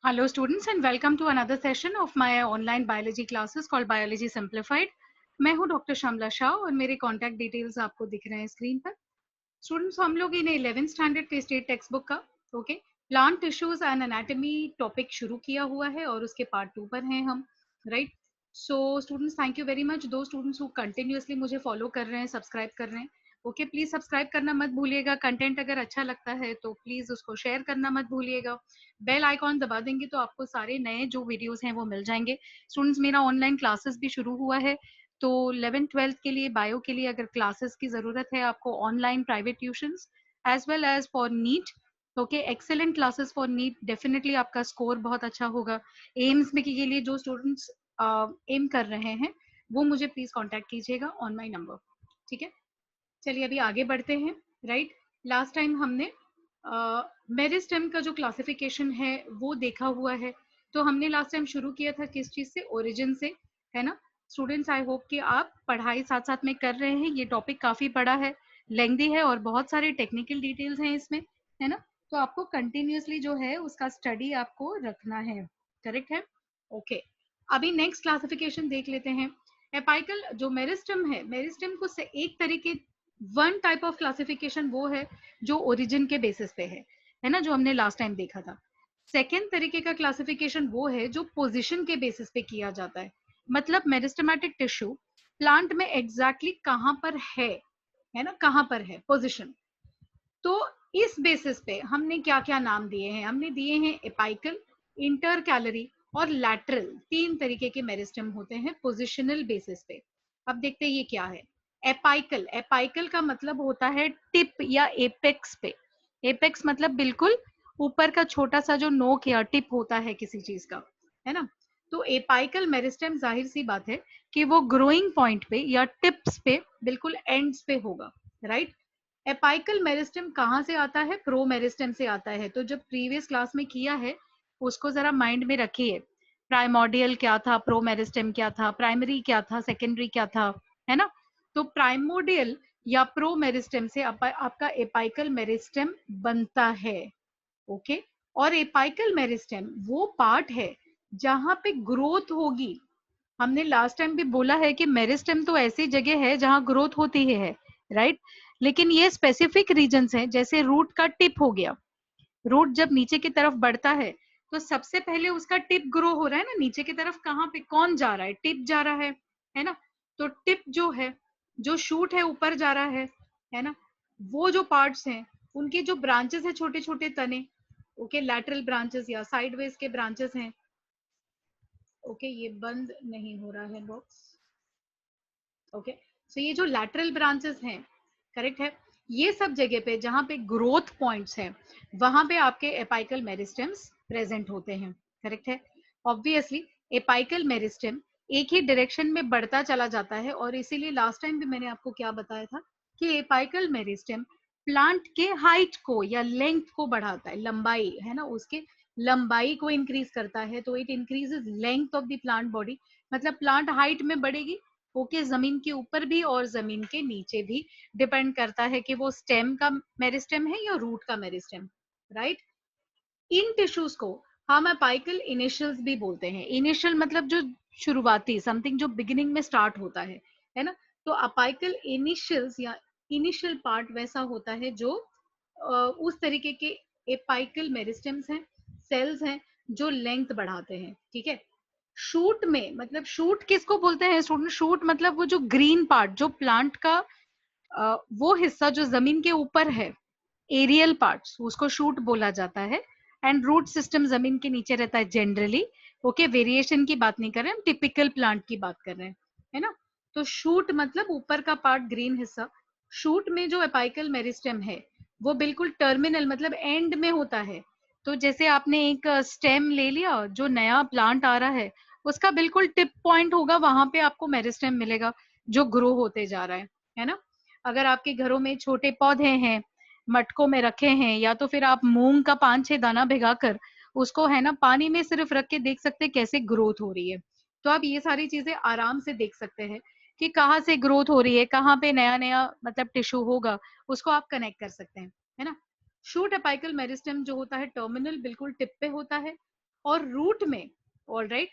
Hello students and welcome to another session of my online biology classes called Biology Simplified. मैं हूं doctor Shyamala Shah और मेरे contact details आपको दिख रहे हैं स्क्रीन पर. स्टूडेंट्स हम लोग इन 11th स्टैंडर्ड के स्टेट टेक्स्ट बुक का plant tissues and anatomy topic शुरू किया हुआ है और उसके पार्ट 2 पर हैं हम, right. So students thank you very much. दो स्टूडेंट्स हु कंटिन्यूअसली मुझे फॉलो कर रहे हैं, सब्सक्राइब कर रहे हैं, ओके प्लीज सब्सक्राइब करना मत भूलिएगा. कंटेंट अगर अच्छा लगता है तो प्लीज उसको शेयर करना मत भूलिएगा. बेल आइकॉन दबा देंगे तो आपको सारे नए जो वीडियोस हैं वो मिल जाएंगे. स्टूडेंट्स मेरा ऑनलाइन क्लासेस भी शुरू हुआ है, तो 11th-12th के लिए बायो के लिए अगर क्लासेस की जरूरत है आपको, online private tuitions as well as for NEET, okay excellent classes for NEET. Definitely आपका स्कोर बहुत अच्छा होगा. एम्स में के लिए जो स्टूडेंट्स एम कर रहे हैं वो मुझे प्लीज कांटेक्ट कीजिएगा ऑन माय नंबर, ठीक है. चलिए अभी आगे बढ़ते हैं, राइट. लास्ट टाइम हमने मेरिस्टेम का जो क्लासिफिकेशन है वो देखा हुआ है. तो हमने लास्ट टाइम शुरू किया था किस चीज से? ओरिजिन से, है ना. स्टूडेंट्स आई होप कि आप पढ़ाई साथ साथ में कर रहे हैं. ये टॉपिक काफी बड़ा है, लेंथी है और बहुत सारे टेक्निकल डिटेल्स हैं इसमें, है ना. तो आपको कंटिन्यूअसली जो है उसका स्टडी आपको रखना है, करेक्ट है. ओके अभी नेक्स्ट क्लासिफिकेशन देख लेते हैं. एपाइकल जो मेरिस्टेम है, मेरिस्टेम को से एक तरीके, वन टाइप ऑफ क्लासिफिकेशन वो है जो ओरिजिन के बेसिस पे है ना, जो हमने लास्ट टाइम देखा था. सेकेंड तरीके का क्लासिफिकेशन वो है जो पोजीशन के बेसिस पे किया जाता है. मतलब मेरिस्टेमेटिक टिश्यू प्लांट में एग्जैक्टली कहां पर है ना, कहां पर है पोजीशन. तो इस बेसिस पे हमने क्या क्या नाम दिए हैं? हमने दिए हैं एपाइकल, इंटरकैलरी और लैटरल. तीन तरीके के मेरिस्टेम होते हैं पोजिशनल बेसिस पे. अब देखते हैं ये क्या है. एपाइकल, एपाइकल का मतलब होता है टिप या एपेक्स पे. एपेक्स मतलब बिल्कुल ऊपर का छोटा सा जो नोक या टिप होता है किसी चीज का, है ना. तो एपाइकल मेरिस्टेम जाहिर सी बात है कि वो ग्रोइंग पॉइंट पे या टिप्स पे बिल्कुल एंड्स पे होगा, राइट. एपाइकल मेरिस्टेम कहाँ से आता है? प्रो मेरिस्टेम से आता है. तो जब प्रीवियस क्लास में किया है उसको जरा माइंड में रखिए. प्राइमोर्डियल क्या था, प्रो मेरिस्टेम क्या था, प्राइमरी क्या था, सेकेंडरी क्या था, है ना. तो प्राइमोर्डियल या प्रो मेरिस्टेम से आपका एपाइकल मेरिस्टेम बनता है, ओके. और एपाइकल मेरिस्टेम वो पार्ट है जहां पे ग्रोथ होगी. हमने लास्ट टाइम भी बोला है कि मेरिस्टेम तो ऐसी जगह है जहां ग्रोथ होती है, राइट. लेकिन ये स्पेसिफिक रीजन्स हैं, जैसे रूट का टिप हो गया. रूट जब नीचे की तरफ बढ़ता है तो सबसे पहले उसका टिप ग्रो हो रहा है ना नीचे की तरफ. कहाँ पे कौन जा रहा है? टिप जा रहा है ना. तो टिप जो है, जो शूट है ऊपर जा रहा है ना. वो जो पार्ट्स हैं उनके जो ब्रांचेस है, छोटे छोटे तने, ओके, लैटरल ब्रांचेस या साइडवेज के ब्रांचेस हैं. ओके ये बंद नहीं हो रहा है बॉक्स, ओके. सो ये जो लैटरल ब्रांचेस हैं, करेक्ट है, ये सब जगह पे जहां पे ग्रोथ पॉइंट्स हैं वहां पे आपके एपाइकल मेरिस्टेम्स प्रेजेंट होते हैं, करेक्ट है. ऑब्वियसली एपाइकल मेरिस्टेम एक ही डायरेक्शन में बढ़ता चला जाता है और इसीलिए लास्ट टाइम भी मैंने आपको क्या बताया था कि एपाइकल मेरिस्टेम प्लांट के हाइट को या लेंथ को बढ़ाता है, लंबाई है ना, उसके लंबाई को इंक्रीज करता है. तो it increases length of the plant body. मतलब प्लांट हाइट में बढ़ेगी, ओके, जमीन के ऊपर भी और जमीन के नीचे भी. डिपेंड करता है कि वो स्टेम का मेरिस्टेम है या रूट का मेरिस्टेम, राइट. इन टिश्यूज को हम अपाइकल इनिशियल्स भी बोलते हैं. इनिशियल मतलब जो शुरुआती, समथिंग जो बिगिनिंग में स्टार्ट होता है ना. तो अपाइकल इनिशियल्स या इनिशियल पार्ट वैसा होता है जो उस तरीके के एपाइकल मेरिस्टेम्स हैं, सेल्स हैं जो लेंथ बढ़ाते हैं, ठीक है. शूट में, मतलब शूट किसको बोलते हैं स्टूडेंट? शूट मतलब वो जो ग्रीन पार्ट, जो प्लांट का वो हिस्सा जो जमीन के ऊपर है, एरियल पार्ट्स, उसको शूट बोला जाता है. एंड रूट सिस्टम जमीन के नीचे रहता है जनरली, ओके. वेरिएशन की बात नहीं कर रहे हम, टिपिकल प्लांट की बात कर रहे हैं, है ना. तो शूट मतलब ऊपर का पार्ट, ग्रीन हिस्सा. शूट में जो एपाइकल मेरिस्टेम है वो बिल्कुल टर्मिनल मतलब एंड में होता है. तो जैसे आपने एक स्टेम ले लिया, जो नया प्लांट आ रहा है उसका बिल्कुल टिप पॉइंट होगा, वहां पे आपको मेरिस्टेम मिलेगा जो ग्रो होते जा रहा है ना. अगर आपके घरों में छोटे पौधे हैं, मटकों में रखे हैं, या तो फिर आप मूंग का 5-6 दाना भिगाकर उसको है ना पानी में सिर्फ रख के देख सकते हैं कैसे ग्रोथ हो रही है. तो आप ये सारी चीजें आराम से देख सकते हैं कि कहाँ से ग्रोथ हो रही है, कहाँ पे नया नया मतलब टिश्यू होगा, उसको आप कनेक्ट कर सकते हैं, है ना. शूट एपाइकल मेरिस्टेम जो होता है टर्मिनल, बिल्कुल टिप पे होता है. और रूट में, ऑलराइट,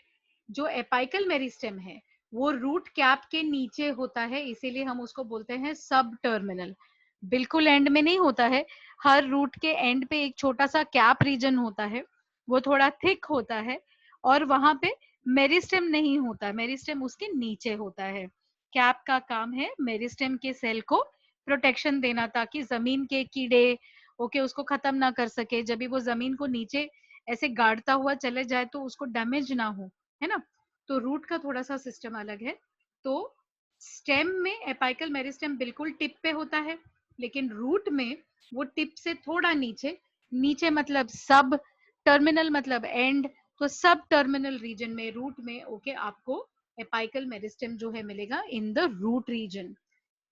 जो एपाइकल मेरिस्टेम है वो रूट कैप के नीचे होता है, इसीलिए हम उसको बोलते हैं सब टर्मिनल। बिल्कुल एंड में नहीं होता है, हर रूट के एंड पे एक छोटा सा कैप रीजन होता है, वो थोड़ा थिक होता है, और वहां पे मेरिस्टेम नहीं होता, मेरिस्टेम उसके नीचे होता है। कैप का काम है मेरिस्टेम के सेल को प्रोटेक्शन देना, ताकि जमीन के कीड़े ओके उसको खत्म ना कर सके, जब भी वो जमीन को नीचे ऐसे गाड़ता हुआ चले जाए तो उसको डैमेज ना हो, है ना। तो रूट का थोड़ा सा सिस्टम अलग है। तो स्टेम में एपाइकल मेरिस्टेम बिल्कुल टिप पे होता है, लेकिन रूट में वो टिप से थोड़ा नीचे, नीचे मतलब सब, टर्मिनल मतलब एंड, तो सब टर्मिनल रीजन में, रूट में ओके आपको एपाइकल मेरिस्टेम जो है मिलेगा in the root region.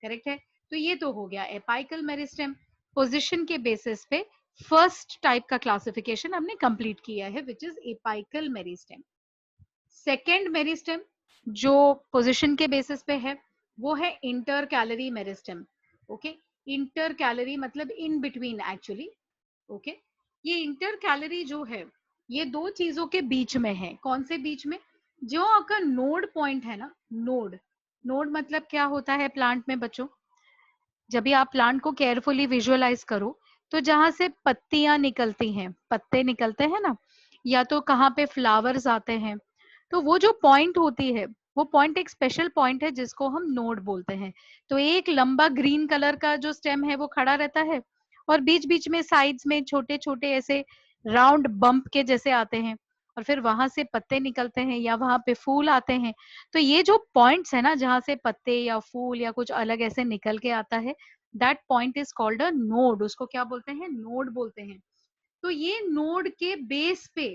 Correct है। तो ये तो हो गया एपाइकल मेरिस्टेम। पोजीशन के बेसिस पे फर्स्ट टाइप का क्लासिफिकेशन हमने कंप्लीट किया है, which is apical meristem. Second meristem जो पोजीशन के बेसिस पे है वो है intercalary meristem. Okay, intercalary मतलब इन बिटवीन एक्चुअली। ओके, ये इंटर कैलरी जो है ये दो चीजों के बीच में है। कौन से बीच में? जो आपका नोड पॉइंट है ना, नोड, नोड मतलब क्या होता है प्लांट में बच्चों? जब भी आप प्लांट को केयरफुली विजुअलाइज करो, तो जहां से पत्तियां निकलती हैं, पत्ते निकलते हैं ना, या तो कहाँ पे फ्लावर्स आते हैं, तो वो जो पॉइंट होती है, वो पॉइंट एक स्पेशल पॉइंट है जिसको हम नोड बोलते हैं। तो एक लंबा ग्रीन कलर का जो स्टेम है वो खड़ा रहता है, और बीच बीच में साइड्स में छोटे छोटे ऐसे राउंड बम्प के जैसे आते हैं, और फिर वहां से पत्ते निकलते हैं या वहां पे फूल आते हैं। तो ये जो पॉइंट्स है ना, जहां से पत्ते या फूल या कुछ अलग ऐसे निकल के आता है, that point is called a node. उसको क्या बोलते हैं? नोड बोलते हैं। तो ये नोड के बेस पे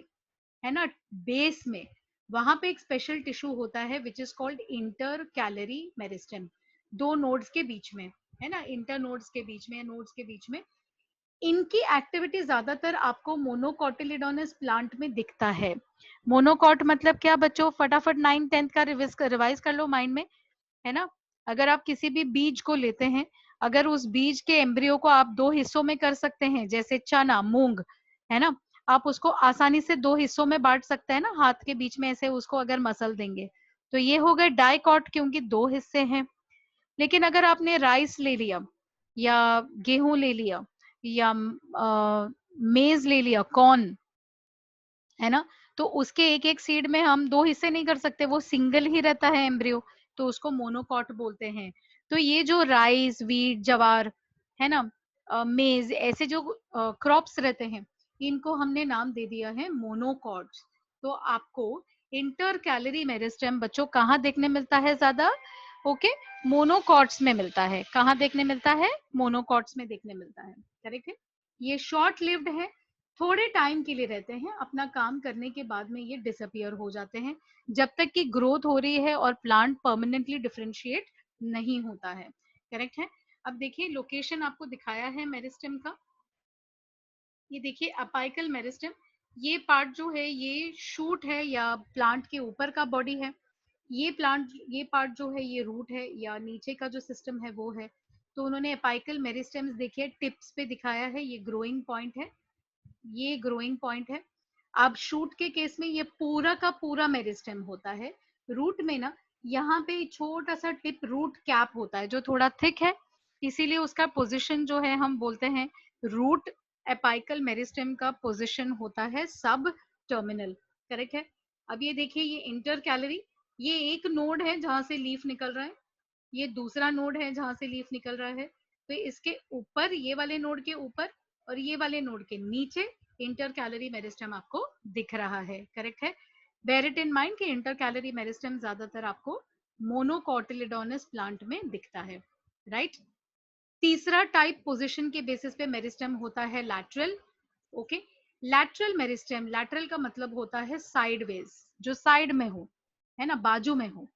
है ना, बेस में वहां पे एक स्पेशल टिश्यू होता है which is called inter calorie meristem. दो नोड्स के बीच में, है ना, इंटर नोड्स के बीच में, नोड्स के बीच में इनकी एक्टिविटी ज्यादातर आपको मोनोकोटिलिडोनस प्लांट में दिखता है। मोनोकॉट मतलब क्या बच्चों? फटाफट 9th 10th का रिवाइज कर लो माइंड में, है ना। अगर आप किसी भी बीज को लेते हैं, अगर उस बीज के एम्ब्रियो को आप दो हिस्सों में कर सकते हैं, जैसे चना, मूंग, है ना, आप उसको आसानी से दो हिस्सों में बांट सकते हैं ना, हाथ के बीच में ऐसे उसको अगर मसल देंगे, तो ये हो गए डाइकॉट, क्योंकि दो हिस्से हैं। लेकिन अगर आपने राइस ले लिया, या गेहूं ले लिया, या मेज ले लिया, कॉर्न, है ना, तो उसके एक एक सीड में हम दो हिस्से नहीं कर सकते, वो सिंगल ही रहता है एम्ब्रियो, तो उसको मोनोकॉट बोलते हैं। तो ये जो राइस, वीट, जवार, है ना, मेज, ऐसे जो क्रॉप्स रहते हैं, इनको हमने नाम दे दिया है मोनोकॉट्स। तो आपको इंटर कैलरी मेरिस्टेम बच्चों कहाँ देखने मिलता है ज्यादा? ओके, मोनोकॉट्स में मिलता है। कहाँ देखने मिलता है? मोनोकॉट्स में देखने मिलता है। करेक्ट है। ये शॉर्ट लिव्ड है, थोड़े टाइम के लिए रहते हैं, अपना काम करने के बाद में ये डिसअपियर हो जाते हैं, जब तक कि ग्रोथ हो रही है और प्लांट परमानेंटली डिफरेंशिएट नहीं होता है। करेक्ट है। अब देखिए लोकेशन आपको दिखाया है मेरिस्टेम का, ये देखिए अपाइकल मेरिस्टेम। ये पार्ट जो है ये शूट है या प्लांट के ऊपर का बॉडी है। ये प्लांट, ये पार्ट जो है ये रूट है या नीचे का जो सिस्टम है वो है। तो उन्होंने अपाइकल मेरिस्टेम्स देखिए टिप्स पे दिखाया है, ये ग्रोइंग पॉइंट है, ये ग्रोइंग पॉइंट है। अब शूट के केस में ये पूरा का पूरा मेरिस्टेम होता है। रूट में ना यहाँ पे छोटा सा टिप रूट कैप होता है जो थोड़ा थिक है, इसीलिए उसका पोजीशन जो है हम बोलते हैं रूट एपाइकल मेरिस्टेम का पोजीशन होता है सब टर्मिनल। करेक्ट है। अब ये देखिए ये इंटर कैलरी, ये एक नोड है जहां से लीफ निकल रहा है, ये दूसरा नोड है जहां से लीफ निकल रहा है। तो इसके ऊपर, ये वाले नोड के ऊपर और ये वाले नोड के नीचे इंटर कैलरी मेरिस्टेम आपको दिख रहा है। करेक्ट है। बेयर इट इन माइंड कि इंटर कैलरी मेरिस्टेम ज्यादातर आपको मोनोकोटिलिडोनस प्लांट में दिखता है। राइट। तीसरा टाइप पोजीशन के बेसिस पे मेरिस्टेम होता है lateral. Okay, lateral meristem, lateral का मतलब होता है साइडवेज, जो साइड में हो, है ना, बाजू में हो।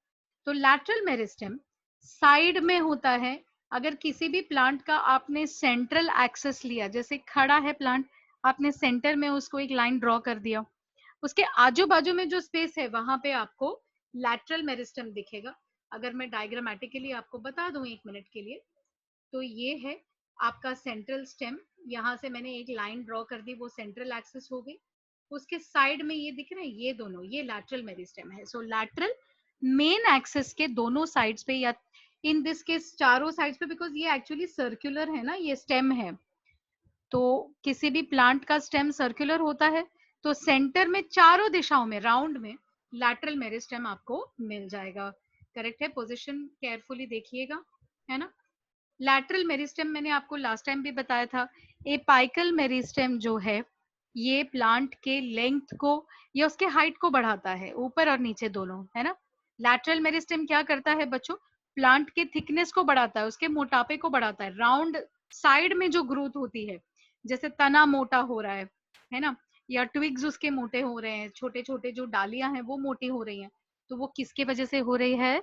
तो लैटरल मेरिस्टेम साइड में होता है। अगर किसी भी प्लांट का आपने सेंट्रल एक्सेस लिया, जैसे खड़ा है प्लांट, आपने सेंटर में उसको एक लाइन ड्रॉ कर दिया, उसके आजू बाजू में जो स्पेस है वहां पे आपको लैटरल मेरिस्टेम दिखेगा। अगर मैं डायग्रामेटिकली आपको बता दूं 1 मिनट के लिए, तो ये है आपका सेंट्रल स्टेम, यहाँ से मैंने एक लाइन ड्रॉ कर दी, वो सेंट्रल एक्सिस हो गई। उसके साइड में ये दिख रहे हैं, ये दोनों, ये लैटरल मेरिस्टेम है। सो लैटरल मेन एक्सिस के दोनों साइड्स पे, या इन दिस केस चारों साइड्स पे, बिकॉज ये एक्चुअली सर्कुलर है ना, ये स्टेम है, तो किसी भी प्लांट का स्टेम सर्कुलर होता है, तो सेंटर में चारों दिशाओं में राउंड में लैटरल मेरिस्टेम आपको मिल जाएगा। करेक्ट है, पोजीशन केयरफुली देखिएगा, है ना। लैटरल मेरिस्टेम मैंने आपको लास्ट टाइम भी बताया था। एपाइकल मेरिस्टेम जो है, ये प्लांट के लेंथ को या उसके हाइट को बढ़ाता है, ऊपर और नीचे दोनों, है ना। लैटरल मेरिस्टेम क्या करता है बच्चों, प्लांट के थिकनेस को बढ़ाता है, उसके मोटापे को बढ़ाता है। राउंड साइड में जो ग्रोथ होती है, जैसे तना मोटा हो रहा है ना, या ट्विग्स उसके मोटे हो रहे हैं, छोटे छोटे जो डालियां हैं वो मोटी हो रही हैं, तो वो किसके वजह से हो रही है,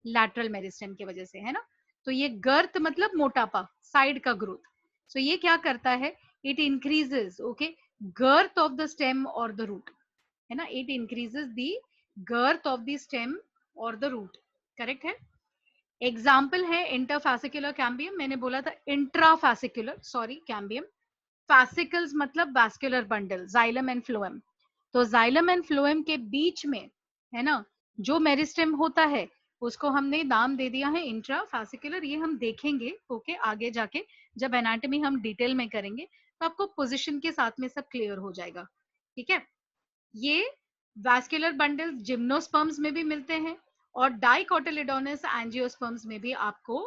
लैटरल मेरिस्टेम की वजह से, है ना। तो ये गर्थ मतलब मोटापा, साइड का ग्रोथ। सो ये क्या करता है, it increases, okay, girth of the stem और द रूट, है ना, it increases the girth of the stem और द रूट। करेक्ट है। एग्जाम्पल है इंटरफैसिकुलर कैम्बियम, मैंने बोला था इंट्राफैसिकुलर, सॉरी कैम्बियम। फैसिकल्स मतलब vascular bundle, xylem and phloem. तो जाइलम एंड फ्लोएम के बीच में, है ना, जो मेरिस्टेम होता है उसको हमने नाम दे दिया है इंट्राफैसिकुलर। ये हम देखेंगे ओके आगे जाके, जब एनाटॉमी हम डिटेल में करेंगे तो आपको पोजीशन के साथ में सब क्लियर हो जाएगा। ठीक है। ये वैस्कुलर बंडल्स जिम्नोस्पर्म्स में भी मिलते हैं, और डाइकोटिलेडोनस एंजियोस्पर्म्स में भी आपको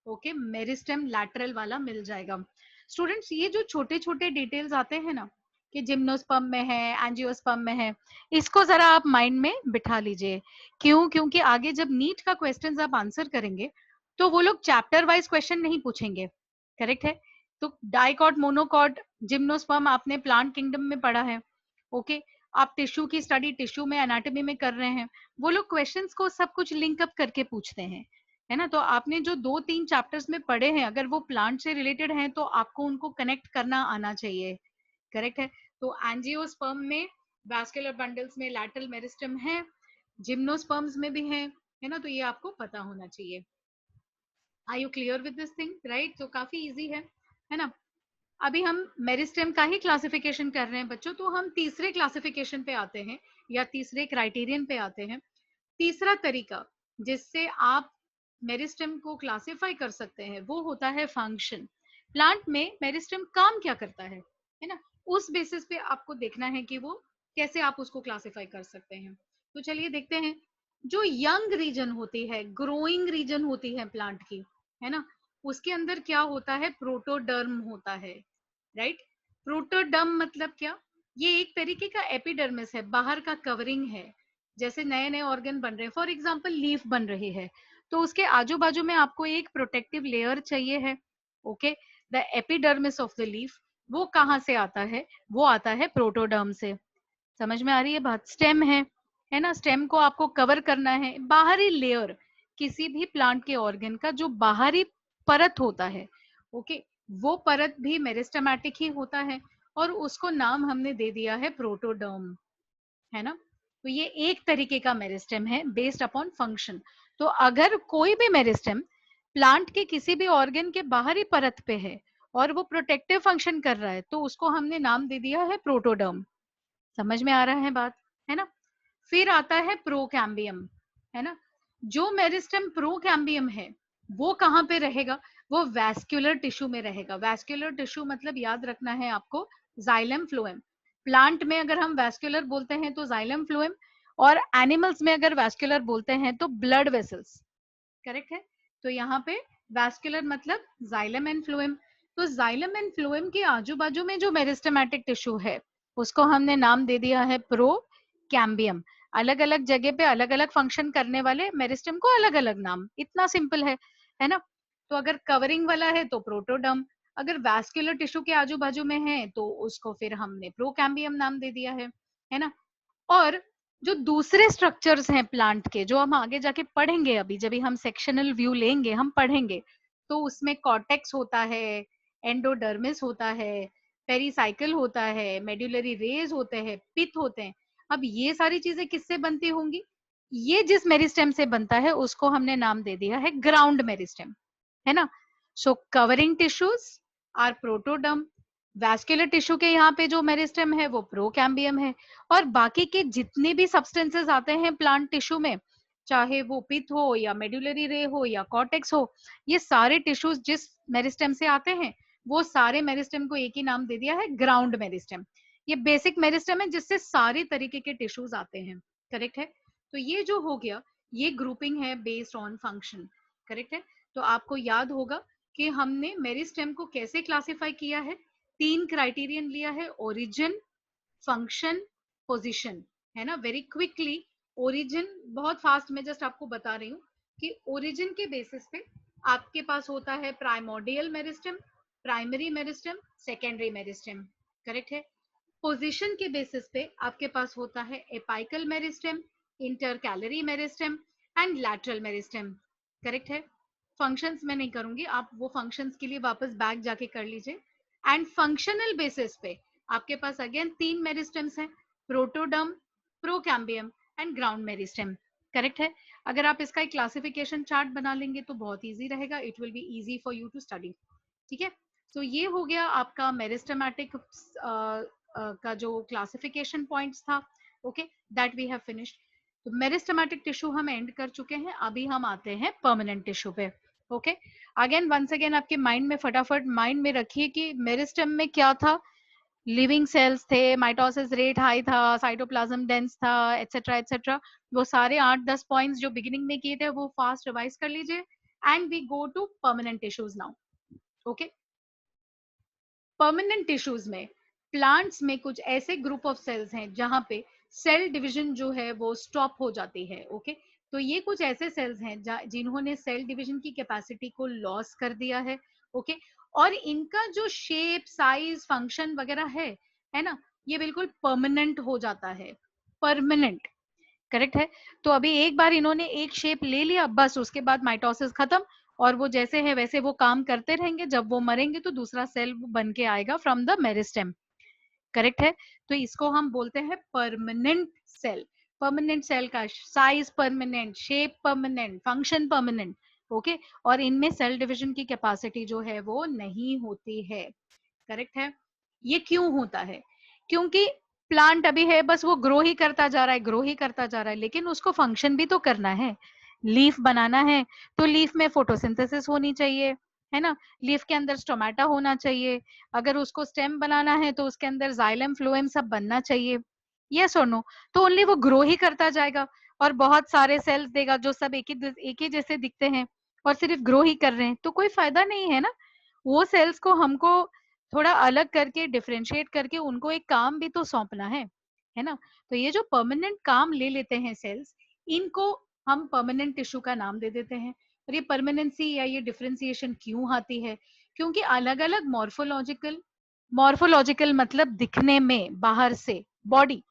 ओके मेरिस्टेम लैटरल वाला मिल जाएगा। स्टूडेंट्स, ये जो छोटे छोटे डिटेल्स आते हैं ना, कि जिम्नोस्पर्म में है, एंजियोस्पर्म में है, इसको जरा आप माइंड में बिठा लीजिए। क्यों? क्योंकि आगे जब नीट का क्वेश्चन आप आंसर करेंगे तो वो लोग चैप्टर वाइज क्वेश्चन नहीं पूछेंगे। करेक्ट है। तो डाइकॉट, मोनोकॉट, जिम्नोस्पर्म आपने प्लांट किंगडम में पढ़ा है। ओके, आप टिश्यू की स्टडी टिश्यू में एनाटॉमी में कर रहे हैं, वो लोग क्वेश्चंस को सब कुछ लिंक अप करके पूछते हैं, है ना। तो आपने जो 2-3 चैप्टर्स में पढ़े हैं, अगर वो प्लांट से रिलेटेड हैं तो आपको उनको कनेक्ट करना आना चाहिए। करेक्ट है। तो एंजियोस्पर्म में वैस्कुलर बंडल्स में लैटरल मेरिस्टेम है, जिम्नोस्पर्म्स में भी है ना, तो ये आपको पता होना चाहिए। Are you clear with this thing, right. तो काफी इजी है ना। अभी हम मेरिस्टेम का ही क्लासिफिकेशन कर रहे हैं बच्चों, तो हम तीसरे क्लासिफिकेशन पे आते हैं, या तीसरे क्राइटेरियन पे आते हैं। तीसरा तरीका जिससे आप मेरिस्टेम को क्लासिफाई कर सकते हैं वो होता है फंक्शन। प्लांट में मेरिस्टेम काम क्या करता है ना, उस बेसिस पे आपको देखना है कि वो कैसे आप उसको क्लासिफाई कर सकते हैं। तो चलिए देखते हैं। जो यंग रीजन होती है, ग्रोइंग रीजन होती है प्लांट की, है ना, उसके अंदर क्या होता है, प्रोटोडर्म होता है, राइट। प्रोटोडर्म मतलब क्या, ये एक तरीके का एपिडर्मिस है, बाहर का कवरिंग है। जैसे नए नए ऑर्गन बन रहे हैं, फॉर एग्जांपल लीफ बन रही है, तो उसके आजू बाजू में आपको एक प्रोटेक्टिव लेयर चाहिए है। Okay, the epidermis of the leaf, वो कहाँ से आता है, वो आता है प्रोटोडर्म से। समझ में आ रही है बात। स्टेम है ना, स्टेम को आपको कवर करना है, बाहरी लेयर किसी भी प्लांट के ऑर्गन का जो बाहरी परत होता है, ओके, वो परत भी मेरिस्टेमेटिक ही होता है, और उसको नाम हमने दे दिया है प्रोटोडर्म, है ना। तो ये एक तरीके का मेरिस्टेम है बेस्ड अपॉन फंक्शन। तो अगर कोई भी मेरिस्टेम प्लांट के किसी भी ऑर्गन के बाहरी परत पे है और वो प्रोटेक्टिव फंक्शन कर रहा है, तो उसको हमने नाम दे दिया है प्रोटोडर्म। समझ में आ रहा है बात, है ना। फिर आता है प्रोकैम्बियम, है ना। जो मेरिस्टेम प्रोकैम्बियम है वो कहाँ पे रहेगा, वो वैस्कुलर टिश्यू में रहेगा। वैस्कुलर टिश्यू मतलब याद रखना है आपको, जाइलम फ्लोएम। प्लांट में अगर हम वैस्कुलर बोलते हैं तो जाइलम फ्लोएम, और एनिमल्स में अगर वैस्कुलर बोलते हैं तो ब्लड वेसल्स। करेक्ट है। तो यहाँ पे वैस्कुलर मतलब जाइलम एंड फ्लोएम। तो जाइलम एंड फ्लोएम के आजू बाजू में जो मेरिस्टेमेटिक टिश्यू है उसको हमने नाम दे दिया है प्रो कैम्बियम। अलग अलग जगह पे अलग अलग फंक्शन करने वाले मेरिस्टेम को अलग अलग नाम, इतना सिंपल है ना। तो अगर कवरिंग वाला है तो प्रोटोडर्म, अगर वैस्कुलर टिश्यू के आजू बाजू में है तो उसको फिर हमने प्रोकैम्बियम नाम दे दिया है ना। और जो दूसरे स्ट्रक्चर्स हैं प्लांट के, जो हम आगे जाके पढ़ेंगे, अभी जब भी हम सेक्शनल व्यू लेंगे हम पढ़ेंगे, तो उसमें कॉर्टेक्स होता है, एंडोडर्मिस होता है, पेरिसाइकल होता है, मेडुलरी रेज होते हैं, पिथ होते हैं। अब ये सारी चीजें किससे बनती होंगी, ये जिस मेरिस्टेम से बनता है उसको हमने नाम दे दिया है ग्राउंड मेरिस्टेम, है ना। So covering tissues are protoderm, vascular tissue के यहाँ पे जो मेरिस्टेम है वो प्रोकैम्बियम है, और बाकी के जितने भी सब्सटेंसेस आते हैं प्लांट टिश्यू में, चाहे वो पिथ हो या मेडुलरी रे हो या कॉर्टेक्स हो, ये सारे टिश्यूज जिस मेरिस्टेम से आते हैं वो सारे मेरिस्टेम को एक ही नाम दे दिया है, ग्राउंड मेरिस्टेम। ये बेसिक मेरिस्टेम है जिससे सारे तरीके के टिश्यूज आते हैं। करेक्ट है? तो ये जो हो गया, ये ग्रुपिंग है बेस्ड ऑन फंक्शन। करेक्ट है? तो आपको याद होगा कि हमने मेरिस्टेम को कैसे क्लासिफाई किया है। 3 क्राइटेरियन लिया है, ओरिजिन, फंक्शन, पोजीशन, है ना। वेरी क्विकली, ओरिजिन बहुत फास्ट में जस्ट आपको बता रही हूँ कि ओरिजिन के बेसिस पे आपके पास होता है primordial meristem, primary meristem, secondary meristem. Correct है? पोजीशन के बेसिस पे आपके पास होता है apical meristem, intercalary meristem and lateral meristem. Correct है? फंक्शंस मैं नहीं करूंगी, आप वो फंक्शंस के लिए वापस बैक जाके कर लीजिए। एंड फंक्शनल बेसिस पे आपके पास अगेन 3 मेरिस्टेम्स हैं, protoderm, procambium and ground meristem. Correct है? अगर आप इसका एक क्लासिफिकेशन चार्ट बना लेंगे तो बहुत इजी रहेगा, it will be easy for you to study. ठीक है? तो ये हो गया आपका मेरिस्टेमेटिक का जो क्लासिफिकेशन पॉइंट्स था। Okay, that we have finished. तो मेरिस्टेमेटिक टिश्यू हम एंड कर चुके हैं, अभी हम आते हैं परमानेंट टिश्यू पे। ओके, अगेन वंस अगेन आपके माइंड में फटाफट माइंड में रखिए कि मेरिस्टेम में क्या था। लिविंग सेल्स थे, माइटोसिस रेट हाई था, साइटोप्लाज्म डेंस था, एटसेट्रा एटसेट्रा। वो सारे 8-10 पॉइंट्स जो बिगिनिंग में किए थे वो फास्ट रिवाइज कर लीजिए, and we go to permanent tissues now. Okay, permanent tissues में प्लांट्स में कुछ ऐसे ग्रुप ऑफ सेल्स हैं जहां पे सेल डिवीजन जो है वो स्टॉप हो जाती है। ओके, तो ये कुछ ऐसे सेल्स हैं जिन्होंने सेल डिवीजन की कैपेसिटी को लॉस कर दिया है। ओके, और इनका जो शेप, साइज, फंक्शन वगैरह है ना, ये बिल्कुल परमानेंट हो जाता है, परमानेंट। करेक्ट है? तो अभी एक बार इन्होंने एक शेप ले लिया, बस उसके बाद माइटोसिस खत्म, और वो जैसे है वैसे वो काम करते रहेंगे। जब वो मरेंगे तो दूसरा सेल बन के आएगा फ्रॉम द मेरिस्टेम। करेक्ट है? तो इसको हम बोलते हैं परमानेंट सेल। परमानेंट सेल का size permanent, shape permanent, function permanent. Okay, और इनमें सेल डिवीजन की कैपेसिटी जो है वो नहीं होती है। करेक्ट है? ये क्यों होता है? क्योंकि प्लांट अभी है, बस वो ग्रो ही करता जा रहा है, ग्रो ही करता जा रहा है, लेकिन उसको फंक्शन भी तो करना है। लीफ बनाना है तो लीफ में फोटोसिंथेसिस होनी चाहिए, है ना। लीफ के अंदर स्टोमेटा होना चाहिए। अगर उसको स्टेम बनाना है तो उसके अंदर जाइलम, फ्लोएम सब बनना चाहिए। यस और नो? तो ओनली वो ग्रो ही करता जाएगा, और बहुत सारे सेल्स देगा जो सब एक ही जैसे दिखते हैं और सिर्फ ग्रो ही कर रहे हैं, तो कोई फायदा नहीं है ना। वो सेल्स को हमको थोड़ा अलग करके, डिफरेंशिएट करके उनको एक काम भी तो सौंपना है ना। तो ये जो परमानेंट काम ले लेते हैं सेल्स, इनको हम परमानेंट टिश्यू का नाम दे देते हैं। और ये परमानेंसी या ये डिफरेंशिएशन क्यों आती है? क्योंकि अलग अलग मॉर्फोलॉजिकल, मॉर्फोलॉजिकल मतलब दिखने में बाहर से, बॉडी।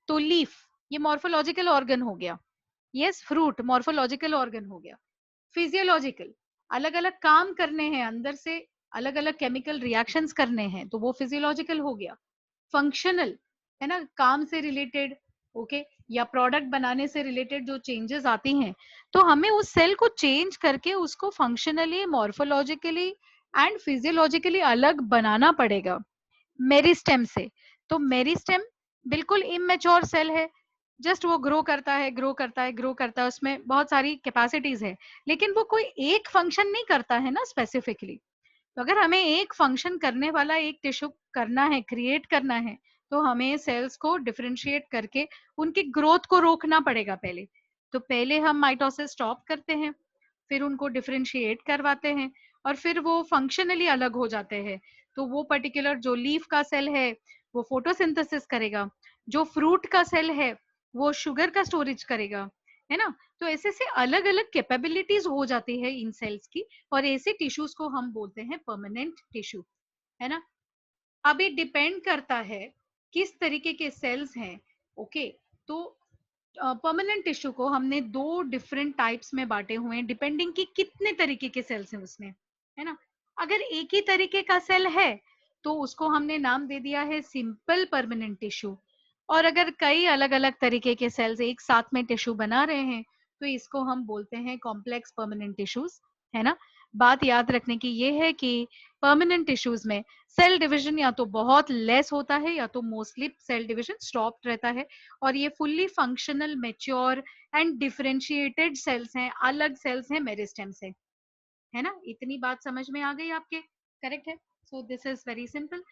तो लीफ ये मॉर्फोलॉजिकल ऑर्गन हो गया। यस, फ्रूट मॉर्फोलॉजिकल ऑर्गन हो गया। फिजियोलॉजिकल, अलग अलग काम करने हैं अंदर से, अलग अलग केमिकल रिएक्शंस करने हैं, तो वो फिजियोलॉजिकल हो गया। फंक्शनल, है ना, काम से रिलेटेड। ओके, या प्रोडक्ट बनाने से रिलेटेड जो चेंजेस आती हैं, तो हमें उस सेल को चेंज करके उसको फंक्शनली, मॉर्फोलॉजिकली एंड फिजियोलॉजिकली अलग बनाना पड़ेगा मेरिस्टेम से। तो मेरिस्टेम बिल्कुल इमेच्योर सेल है, जस्ट वो ग्रो करता है, ग्रो करता है, ग्रो करता है, उसमें बहुत सारी कैपेसिटीज है, लेकिन वो कोई एक फंक्शन नहीं करता है ना स्पेसिफिकली। तो अगर हमें एक फंक्शन करने वाला एक टिश्यू करना है, क्रिएट करना है, तो हमें सेल्स को डिफरेंशिएट करके उनकी ग्रोथ को रोकना पड़ेगा पहले। तो पहले हम माइटोसिस स्टॉप करते हैं, फिर उनको डिफरेंशिएट करवाते हैं, और फिर वो फंक्शनली अलग हो जाते हैं। तो वो पर्टिकुलर जो लीफ का सेल है वो फोटोसिंथेसिस करेगा, जो फ्रूट का सेल है वो शुगर का स्टोरेज करेगा, है ना। तो ऐसे से अलग अलग कैपेबिलिटीज हो जाती है इन सेल्स की, और ऐसे टिश्यूज को हम बोलते हैं परमानेंट टिश्यू, है ना। अब ये डिपेंड करता है किस तरीके के सेल्स हैं। ओके, तो परमानेंट टिश्यू को हमने 2 डिफरेंट टाइप्स में बांटे हुए हैं, डिपेंडिंग कि कितने तरीके के सेल्स हैं उसमें, है ना। अगर एक ही तरीके का सेल है तो उसको हमने नाम दे दिया है सिंपल परमानेंट टिश्यू। और अगर कई अलग अलग तरीके के सेल्स एक साथ में टिश्यू बना रहे हैं तो इसको हम बोलते हैं कॉम्प्लेक्स परमानेंट टिश्यूज, है ना। बात याद रखने की ये है कि परमानेंट टिश्यूज में सेल डिवीजन या तो बहुत लेस होता है या तो मोस्टली सेल डिवीजन स्टॉप रहता है, और ये fully functional, mature and differentiated sales हैं, अलग सेल्स हैं मेरिस्टेम से, है ना? इतनी बात समझ में आ गई आपके? करेक्ट है। So this is very simple.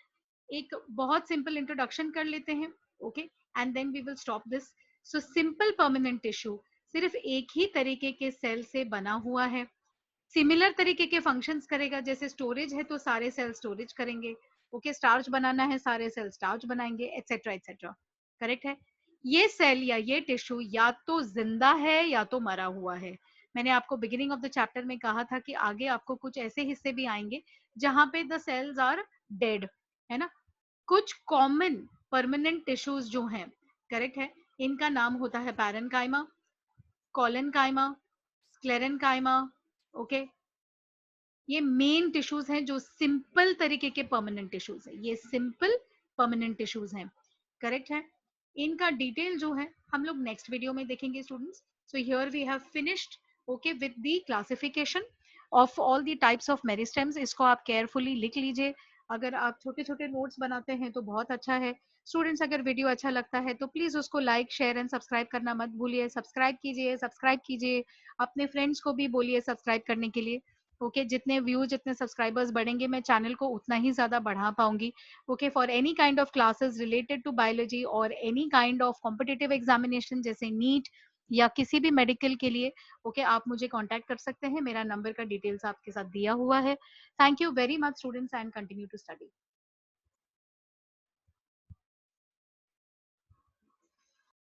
एक बहुत सिंपल इंट्रोडक्शन कर लेते हैं, okay, and then we will stop this. So simple permanent tissue सिर्फ एक ही तरीके के सेल से बना हुआ है, सिमिलर तरीके के फंक्शंस करेगा, जैसे स्टोरेज है तो सारे सेल स्टोरेज करेंगे, ओके, स्टार्च बनाना है सारे सेल स्टार्च बनाएंगे, एटसेट्रा एटसेट्रा। करेक्ट है। ये सेल या ये टिश्यू या तो जिंदा है या तो मरा हुआ है। मैंने आपको बिगिनिंग ऑफ द चैप्टर में कहा था कि आगे आपको कुछ ऐसे हिस्से भी आएंगे जहां पे द सेल्स आर डेड, है ना? कुछ कॉमन परमानेंट टिश्यूज जो हैं, करेक्ट है, इनका नाम होता है पैरेनकाइमा, कोलेनकाइमा, स्क्लेरेनकाइमा, ओके। ये मेन टिश्यूज हैं जो सिंपल तरीके के परमानेंट टिश्यूज हैं, ये सिंपल परमानेंट टिश्यूज हैं, करेक्ट है। इनका डिटेल जो है हम लोग नेक्स्ट वीडियो में देखेंगे students. So here we have finished, okay, with the classification of all the types of meristems. इसको आप केयरफुली लिख लीजिए। अगर आप छोटे छोटे नोट्स बनाते हैं तो बहुत अच्छा है। स्टूडेंट्स, अगर वीडियो अच्छा लगता है तो प्लीज उसको लाइक, शेयर एंड सब्सक्राइब करना मत भूलिए। सब्सक्राइब कीजिए, सब्सक्राइब कीजिए, अपने फ्रेंड्स को भी बोलिए सब्सक्राइब करने के लिए। ओके, जितने व्यूज, जितने सब्सक्राइबर्स बढ़ेंगे मैं चैनल को उतना ही ज्यादा बढ़ा पाऊंगी। Okay, for any kind of classes related to biology और any kind of competitive examination जैसे नीट या किसी भी मेडिकल के लिए, ओके, आप मुझे कांटेक्ट कर सकते हैं। मेरा नंबर का डिटेल्स आपके साथ दिया हुआ है। Thank you very much students and continue to study.